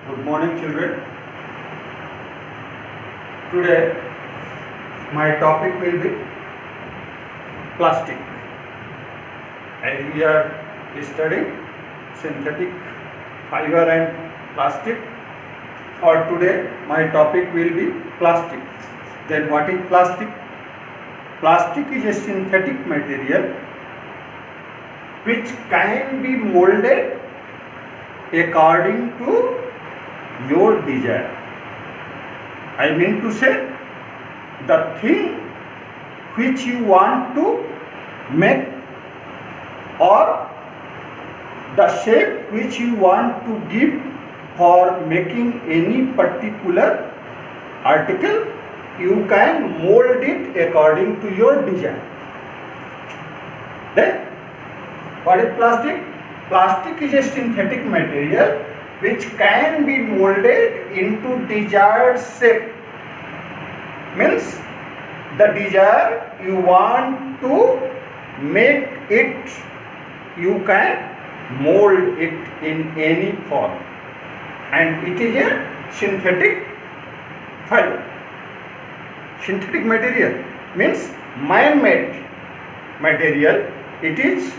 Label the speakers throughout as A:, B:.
A: Good morning, children. Today, my topic will be plastic. And we are studying synthetic fiber and plastic. For today, my topic will be plastic. Then, what is plastic? Plastic is a synthetic material which can be molded according to your desire. I mean to say, the thing which you want to make or the shape which you want to give for making any particular article, you can mold it according to your desire. Then, what is plastic? Plastic is a synthetic material which can be molded into desired shape. Means the desire you want to make it, you can mold it in any form, and it is a synthetic fiber. Synthetic material means man-made material. It is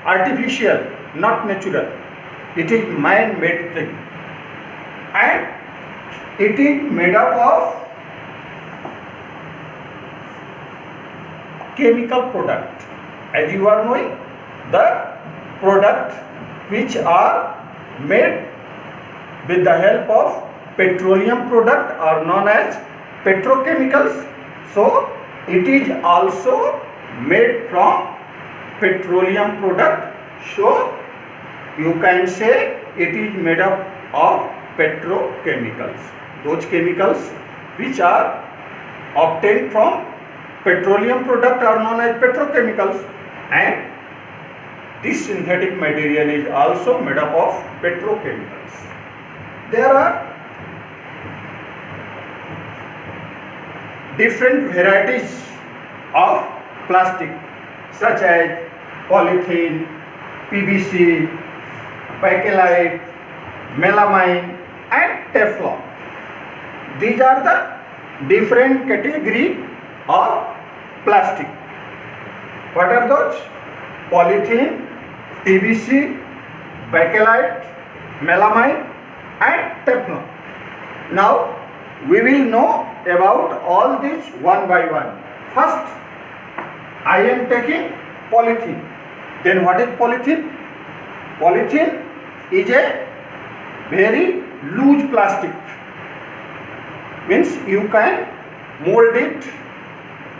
A: artificial, not natural. It is man-made thing, and it is made up of chemical product. As you are knowing, the product which are made with the help of petroleum product are known as petrochemicals. So it is also made from petroleum product. So you can say it is made up of petrochemicals. Those chemicals which are obtained from petroleum product are known as petrochemicals, and this synthetic material is also made up of petrochemicals. There are different varieties of plastic such as polythene, PVC, bakelite, melamine and Teflon. These are the different category of plastic. What are those? Polythene, PVC, bakelite, melamine and Teflon. Now we will know about all these one by one. First, I am taking polythene. Then what is polythene? Polythene is a very loose plastic. Means you can mold it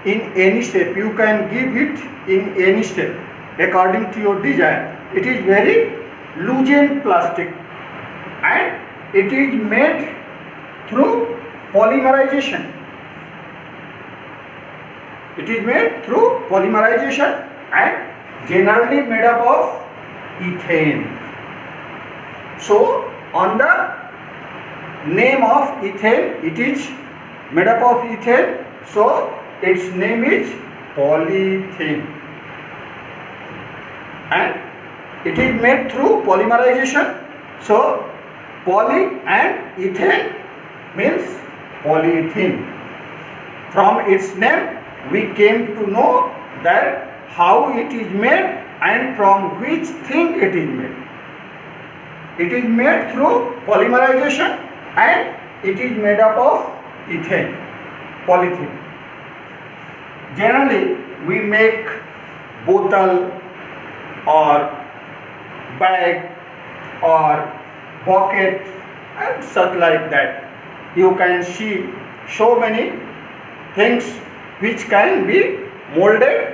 A: in any shape. You can give it in any shape according to your desire. It is very loose plastic, and it is made through polymerization. It is made through polymerization and generally made up of ethane. So on the name of ethane, it is made up of ethane, so its name is polythene, and it is made through polymerization. So poly and ethane means polythene. From its name we came to know that how it is made and from which thing it is made. It is made through polymerization and it is made up of ethane, polythene. Generally we make bottle or bag or bucket and such like that. You can see so many things which can be molded.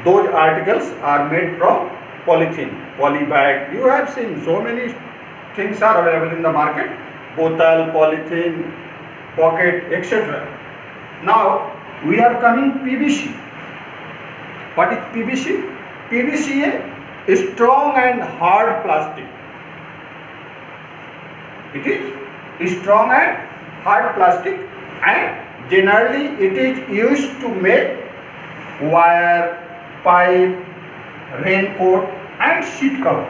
A: Those articles are made from polythene, poly bag. You have seen so many things are available in the market: bottle, polythene, pocket, etc. Now we are coming PVC. What is PVC? PVC is strong and hard plastic. It is strong and hard plastic, and generally it is used to make wire, pipe, raincoat and sheet cover.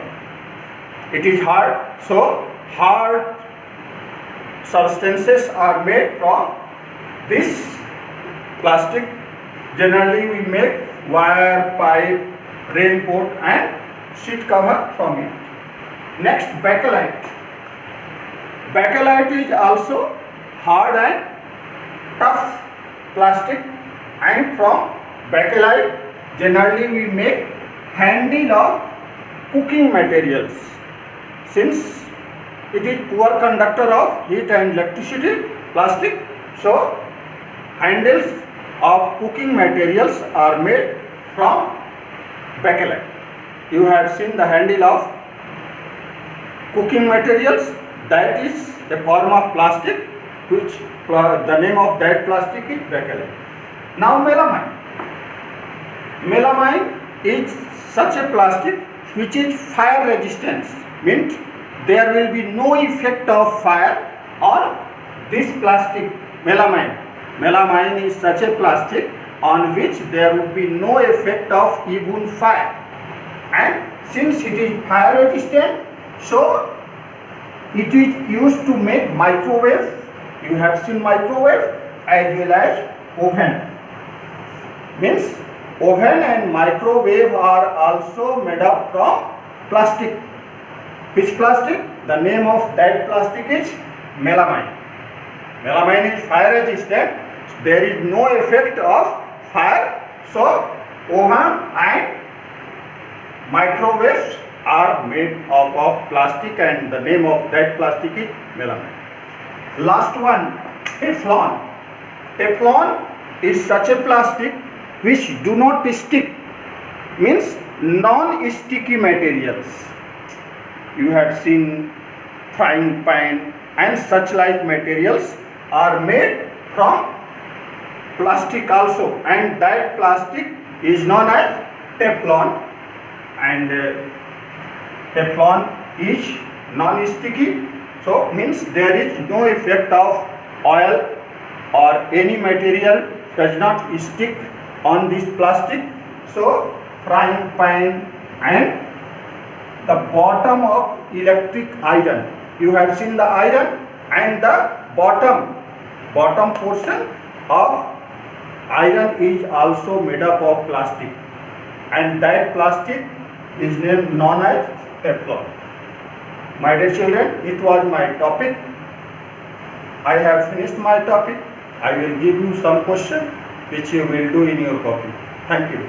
A: It is hard, So hard substances are made from this plastic. Generally we make wire, pipe, raincoat and sheet cover from it. Next, bakelite. Bakelite is also hard and tough plastic, and from bakelite generally we make handle of cooking materials. Since it is poor conductor of heat and electricity, plastic, so handles of cooking materials are made from bakelite. You have seen the handle of cooking materials, that is a form of plastic, which the name of that plastic is bakelite. Now melamine. Melamine is such a plastic which is fire resistant, means there will be no effect of fire on this plastic. Melamine. Melamine is such a plastic on which there would be no effect of even fire, and since it is fire resistant, so it is used to make microwave. You have seen microwave as well as oven. Means oven and microwave are also made up from plastic. Which plastic? The name of that plastic is melamine. Melamine is fire resistant. There is no effect of fire. So oven and microwaves are made up of plastic, and the name of that plastic is melamine. Last one, Teflon. Teflon is such a plastic which do not stick, means non-sticky materials. You have seen frying pan and such like materials are made from plastic also, and that plastic is known as Teflon, and Teflon is non-sticky, so means there is no effect of oil or any material does not stick on this plastic. So frying pan and the bottom of electric iron, you have seen the iron, and the bottom portion of iron is also made up of plastic, and that plastic is known as Teflon. My dear children, it was my topic. I have finished my topic. I will give you some question which you will do in your copy. Thank you.